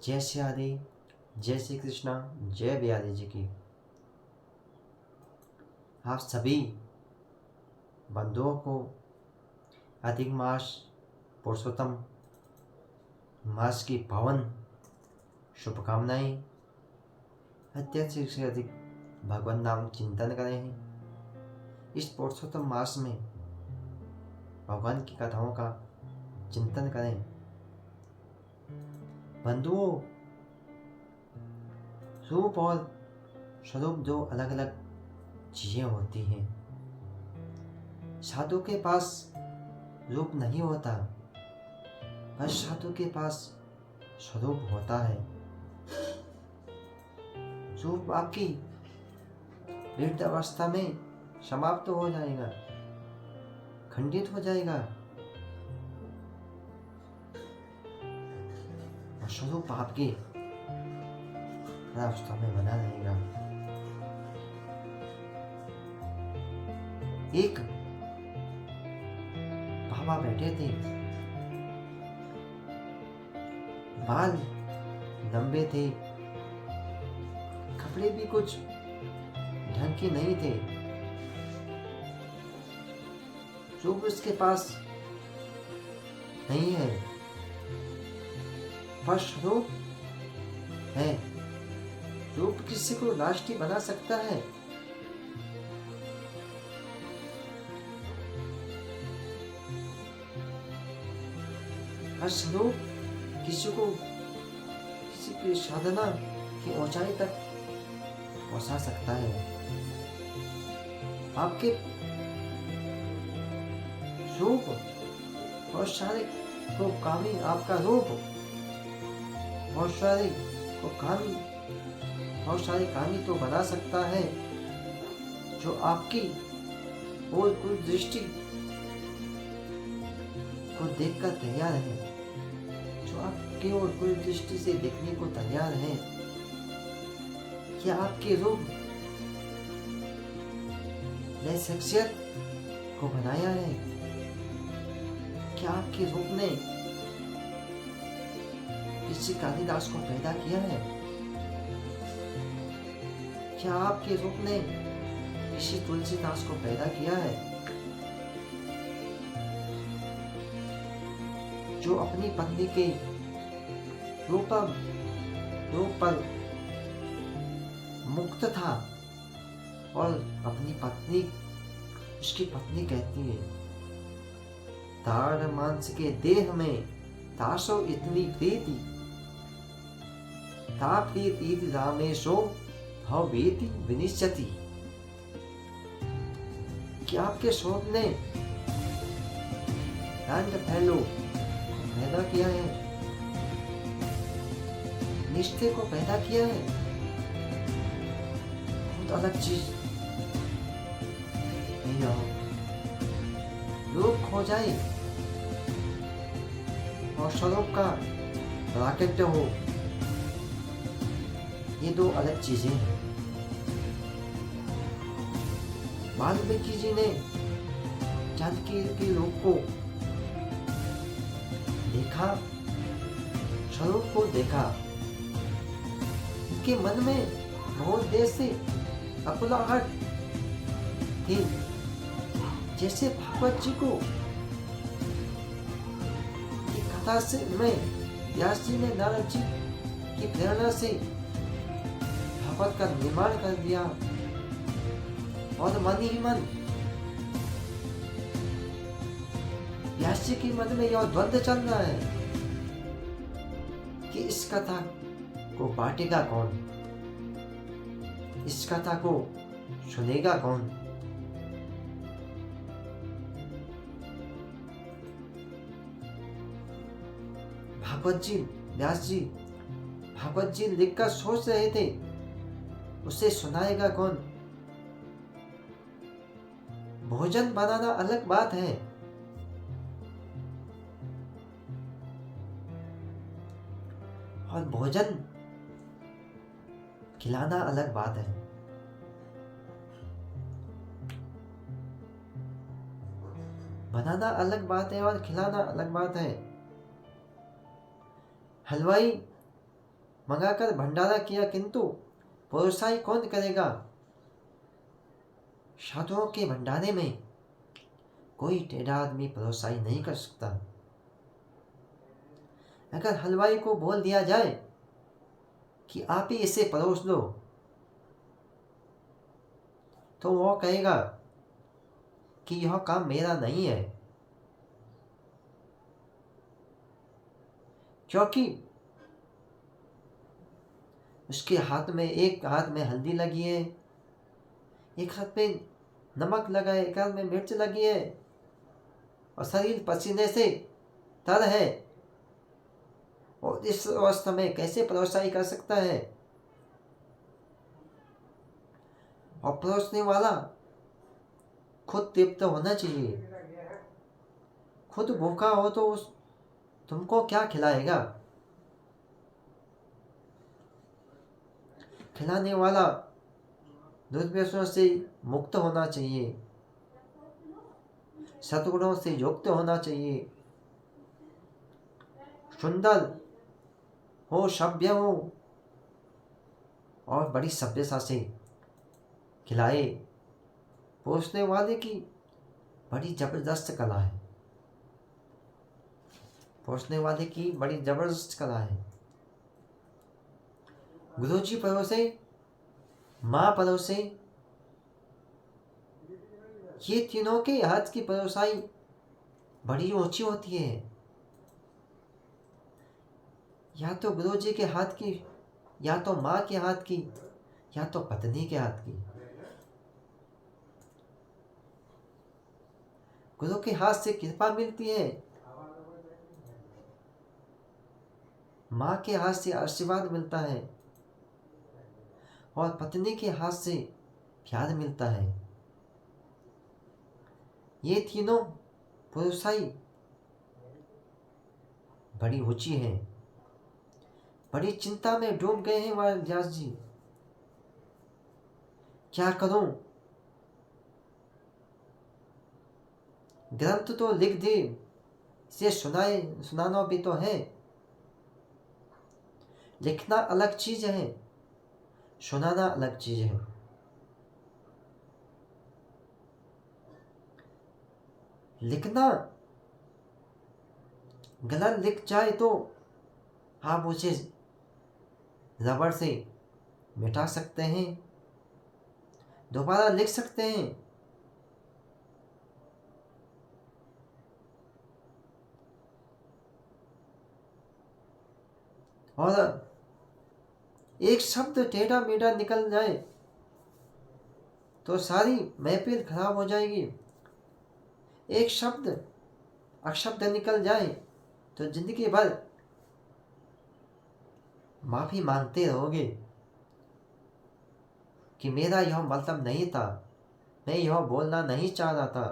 जय श्री राधे, जय श्री कृष्णा, जय बिहारी जी की। आप सभी बंधुओं को अधिक मास पुरुषोत्तम मास की पावन शुभकामनाएं। अत्यधिक से अधिक भगवान नाम चिंतन करें। इस पुरुषोत्तम मास में भगवान की कथाओं का चिंतन करें। बंधुओं, रूप और स्वरूप दो अलग अलग चीजें होती हैं। साधु के पास रूप नहीं होता, बस साधु के पास स्वरूप होता है। रूप आपकी वृद्धावस्था में समाप्त हो जाएगा, खंडित हो जाएगा, और स्वरूप आपके अवस्था में बना रहेगा। एक बाबा बैठे थे, बाल लंबे थे, कपड़े भी कुछ ढंग के नहीं थे। रूप उसके पास नहीं है, पर स्वरूप है। रूप किसी को राष्ट्रीय बना सकता है, और स्वरूप किसी को किसी की साधना की ऊंचाई तक पहुंचा सकता है। आपके रूप और शारीरिक को कामी, आपका रूप और शारीरिक को कामी और सारी कामी तो बना सकता है जो आपकी और कोई दृष्टि को देखकर तैयार है, जो आपकी और कोई दृष्टि से देखने को तैयार है। क्या आपके रूप ने शख्सियत को बनाया है? क्या आपके रूप ने किसी कालिदास को पैदा किया है? क्या आपके रूप ने किसी तुलसीदास को पैदा किया है? जो अपनी पत्नी के रूप पर मुक्त था और अपनी पत्नी, उसकी पत्नी कहती है, तार मांस के देह में तासो इतनी प्रीति, ता प्रीति रामेशो भवेति विनिश्चति। क्या आपके शोध ने एंड फैलो पैदा किया है, निष्ठे को पैदा किया है? बहुत अलग चीज नहीं हो। रूप खो जाए और स्वरूप का प्राकट्य हो, ये दो अलग चीजें हैं। वाल्मीकि जी ने जानकी के रूप को देखा, स्वरूप को देखा। उनके मन में बहुत देर से अकुलाहट थी, जैसे भागवत जी को की कथा से में व्यास जी ने नारद जी की प्रेरणा से भागवत का निर्माण कर दिया, और मन ही मन व्यास जी के मन में यह द्वंद्व चल रहा है कि इस कथा को बांटेगा कौन, इस कथा को सुनेगा कौन। भागवत जी, व्यास जी भागवत जी लिखकर सोच रहे थे, उसे सुनाएगा कौन। भोजन बनाना अलग बात है, और भोजन खिलाना अलग बात है। बनाना अलग बात है और खिलाना अलग बात है। हलवाई मंगाकर भंडारा किया, किंतु परोसाई कौन करेगा? साधुओं के भंडारे में कोई टेढ़ा आदमी परोसाई नहीं कर सकता। अगर हलवाई को बोल दिया जाए कि आप ही इसे परोस दो, तो वो कहेगा कि यह काम मेरा नहीं है, क्योंकि उसके हाथ में, एक हाथ में हल्दी लगी है, एक हाथ में नमक लगा है, एक हाथ में मिर्च लगी है, और शरीर पसीने से तर है, और इस अवस्था में कैसे परोसाई कर सकता है? और परोसने वाला खुद तृप्त होना चाहिए। खुद भूखा हो तो उस तुमको क्या खिलाएगा? खिलाने वाला दुर्व्यसनों से मुक्त होना चाहिए, सद्गुणों से युक्त होना चाहिए, सुंदर हो, सभ्य हो, और बड़ी सभ्यता से खिलाए। परोसने वाले की बड़ी जबरदस्त कला है, परोसने वाले की बड़ी जबरदस्त कला है। गुरुजी परोसे, माँ परोसे, ये तीनों के हाथ की परोसाई बड़ी ऊंची होती है। या तो गुरुजी के हाथ की, या तो माँ के हाथ की, या तो पत्नी के हाथ की। गुरु के हाथ से कृपा मिलती है, माँ के हाथ से आशीर्वाद मिलता है, और पत्नी के हाथ से प्यार मिलता है। ये तीनों पुरुषाई बड़ी ऊंची है। बड़ी चिंता में डूब गए हैं महाराज व्यास जी। क्या करूं? ग्रंथ तो लिख दे, इसे सुनाना भी तो है। लिखना अलग चीज है, सुनाना अलग चीज है। लिखना गलत लिख जाए तो आप उसे रबड़ से मिटा सकते हैं, दोबारा लिख सकते हैं। और एक शब्द टेढ़ा मेढ़ा निकल जाए तो सारी महफिल खराब हो जाएगी। एक शब्द अशब्द निकल जाए तो जिंदगी भर माफी मांगते रहोगे कि मेरा यह मतलब नहीं था, मैं यह बोलना नहीं चाह रहा था,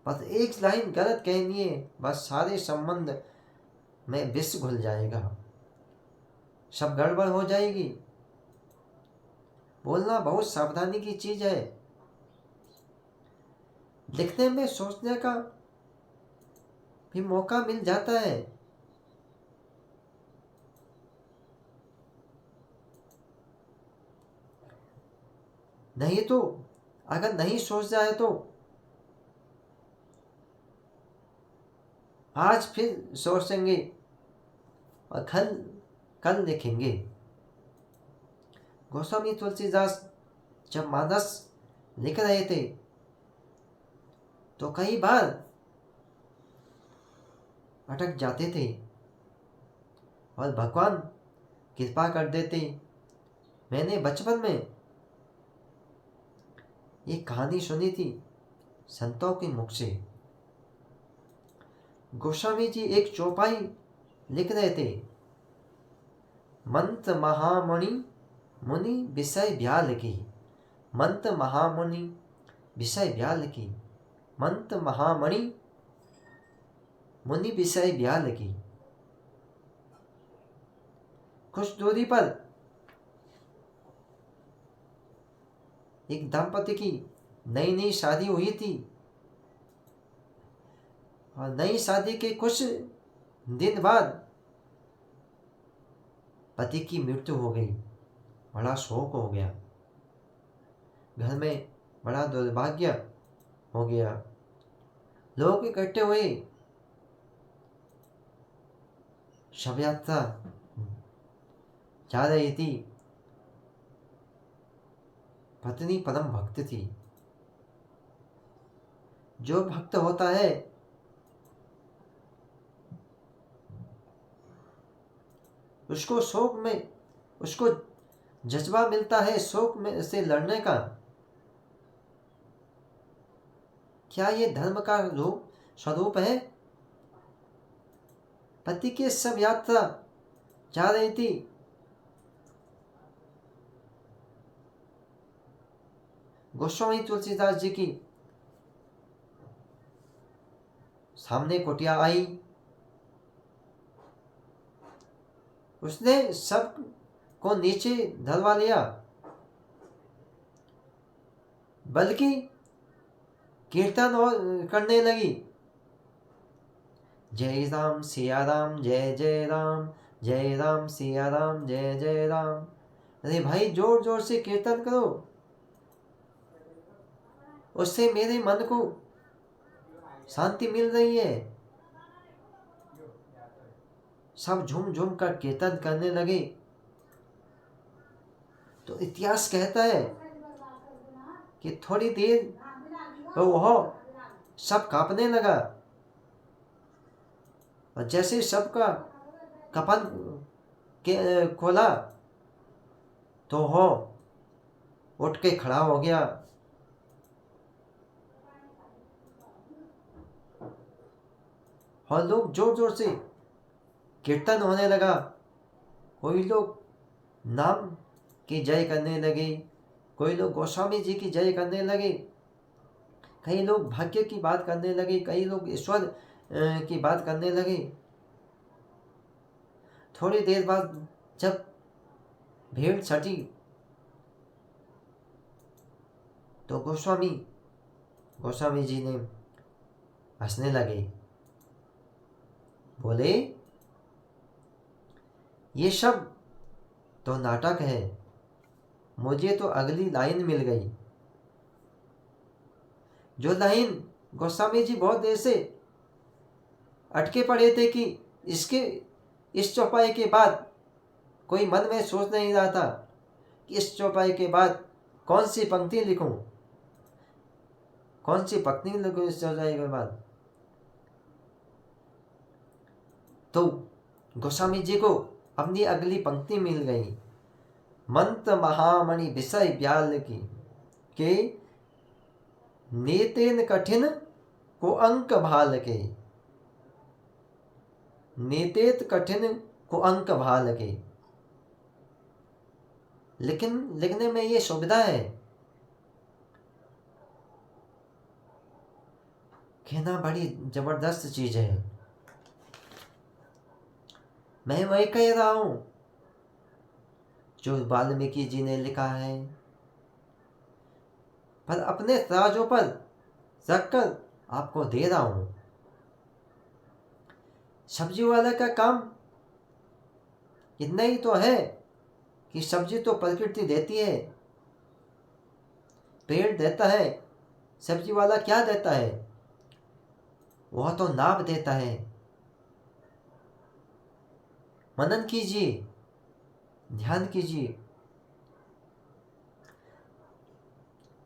बस एक लाइन गलत कहनी है, बस सारे संबंध में विष घुल जाएगा, सब गड़बड़ हो जाएगी। बोलना बहुत सावधानी की चीज है। लिखने में सोचने का भी मौका मिल जाता है। नहीं तो अगर नहीं सोच रहा है तो आज फिर सोचेंगे और कल लिखेंगे। गोस्वामी तुलसीदास जब मानस लिख रहे थे तो कई बार अटक जाते थे और भगवान कृपा कर देते। मैंने बचपन में एक कहानी सुनी थी संतों के मुख से। गोस्वामी जी एक चौपाई लिख रहे थे, मंत्र महामुनि मुनि विषय ब्याल की, मंत्र महामुनि विषय ब्याल की, मंत्र महामणि मुनि विषय ब्याल की। कुछ दूरी पर एक दंपति की नई नई शादी हुई थी और नई शादी के कुछ दिन बाद पति की मृत्यु हो गई, बड़ा शोक हो गया, घर में बड़ा दुर्भाग्य हो गया। लोग इकट्ठे हुए, शव यात्रा जा रही थी। पत्नी परम भक्त थी। जो भक्त होता है उसको शोक में, उसको जज्बा मिलता है शोक में से लड़ने का। क्या ये धर्म का रूप स्वरूप है? पति की शव यात्रा जा रही थी। गोस्वामी तुलसीदास जी की सामने कुटिया आई। उसने सब को नीचे धरवा लिया, बल्कि कीर्तन और करने लगी। जय राम सिया राम जय जय राम, जय राम सिया राम जय जय राम। अरे भाई, जोर जोर से कीर्तन करो, उससे मेरे मन को शांति मिल रही है। सब झूम झूम कर कीर्तन करने लगे। तो इतिहास कहता है कि थोड़ी देर तो वह सब कांपने लगा, और जैसे सबका कफन के खोला तो हो उठ के खड़ा हो गया। और लोग जोर जोर से कीर्तन होने लगा। कोई लोग नाम की जय करने लगे, कोई लोग गोस्वामी जी की जय करने लगे, कई लोग भाग्य की बात करने लगे, कई लोग ईश्वर की बात करने लगे। थोड़ी देर बाद जब भीड़ छटी तो गोस्वामी जी ने हंसने लगे। बोले, ये सब तो नाटक है, मुझे तो अगली लाइन मिल गई। जो लाइन गोस्वामी जी बहुत देर से अटके पड़े थे कि इस चौपाई के बाद कोई मन में सोच नहीं रहा था कि इस चौपाई के बाद कौन सी पंक्ति लिखूं, कौन सी पंक्ति लिखूं इस चौपाई के बाद। तो गोस्वामी जी को अपनी अगली पंक्ति मिल गई। मंत्र महामणि विषय ब्याल की के नेतेन कठिन को अंक भाल के, नेतेत कठिन को अंक भाल के। लेकिन लिखने में ये सुविधा है, कहना बड़ी जबरदस्त चीज है। मैं वही कह रहा हूं जो वाल्मीकि जी ने लिखा है, पर अपने राजों पर रखकर आपको दे रहा हूं। सब्जी वाले का काम इतना ही तो है कि सब्जी तो प्रकृति देती है, पेड़ देता है। सब्जी वाला क्या देता है? वह तो नाप देता है। मनन कीजिए, ध्यान कीजिए,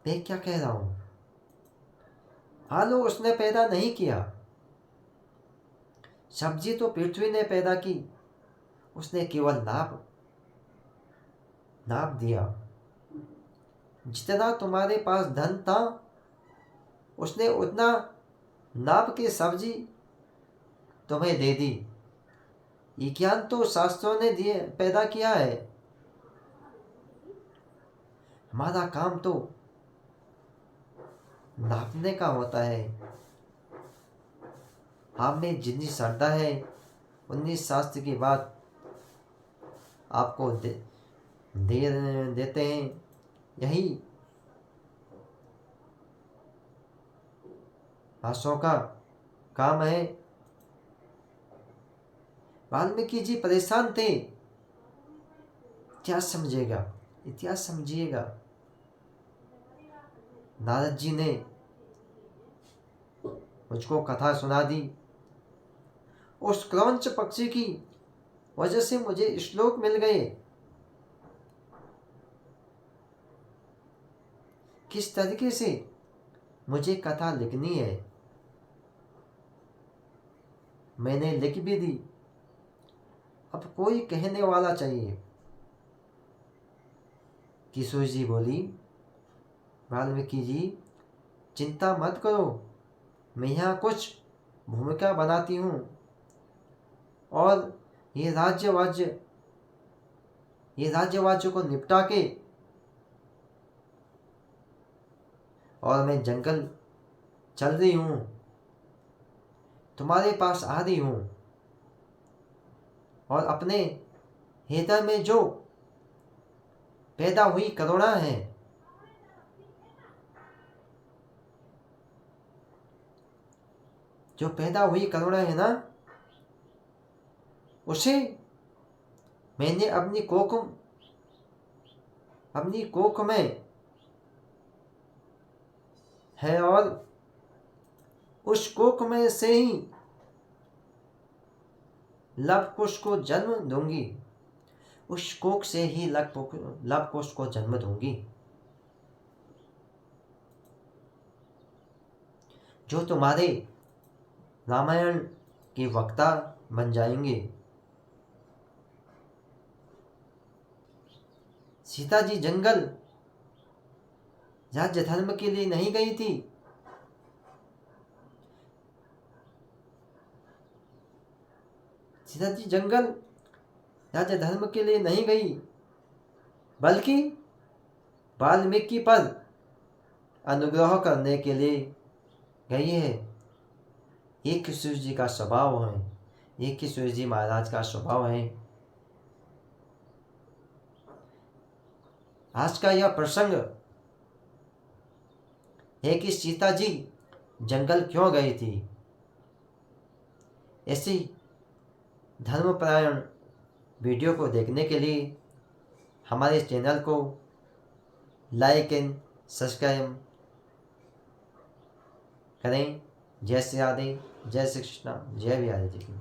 मैं क्या कह रहा हूं। आलू उसने पैदा नहीं किया, सब्जी तो पृथ्वी ने पैदा की, उसने केवल नाप दिया। जितना तुम्हारे पास धन था उसने उतना नाप के सब्जी तुम्हें दे दी। ये ज्ञान तो शास्त्रों ने दिए पैदा किया है। हमारा काम तो नापने का होता है। आप में जितनी श्रद्धा है उतनी शास्त्र की बात आपको देते हैं। यही शास्त्रों का काम है। वाल्मीकि जी परेशान थे इतिहास समझिएगा, इतिहास समझिएगा। नारद जी ने मुझको कथा सुना दी। उस क्रौंच पक्षी की वजह से मुझे श्लोक मिल गए। किस तरीके से मुझे कथा लिखनी है मैंने लिख भी दी। अब कोई कहने वाला चाहिए। किशोर जी बोली, वाल्मीकि जी चिंता मत करो, मैं यहाँ कुछ भूमिका बनाती हूँ और ये राज्यवाज्य को निपटा के और मैं जंगल चल रही हूँ, तुम्हारे पास आ रही हूँ और अपने हृदय में जो पैदा हुई करुणा है, जो पैदा हुई करुणा है ना, उसे मैंने अपनी कोख में है और उस कोख में से ही लव कुश को जन्म दूंगी। उस कोख से ही लव कुश को जन्म दूंगी, जो तुम्हारे रामायण के वक्ता बन जाएंगे। सीता जी जंगल राज्य धर्म के लिए नहीं गई थी। सीता जी जंगल राज्य धर्म के लिए नहीं गई, बल्कि वाल्मीकि पर अनुग्रह करने के लिए गई है। ये किशोर जी का स्वभाव है, ये किशोर जी महाराज का स्वभाव है। आज का यह प्रसंग है कि सीता जी जंगल क्यों गई थी। ऐसी धर्मपरायण वीडियो को देखने के लिए हमारे चैनल को लाइक एंड सब्सक्राइब करें। जय श्री राधे, जय श्री कृष्णा, जय बिहारी जी की।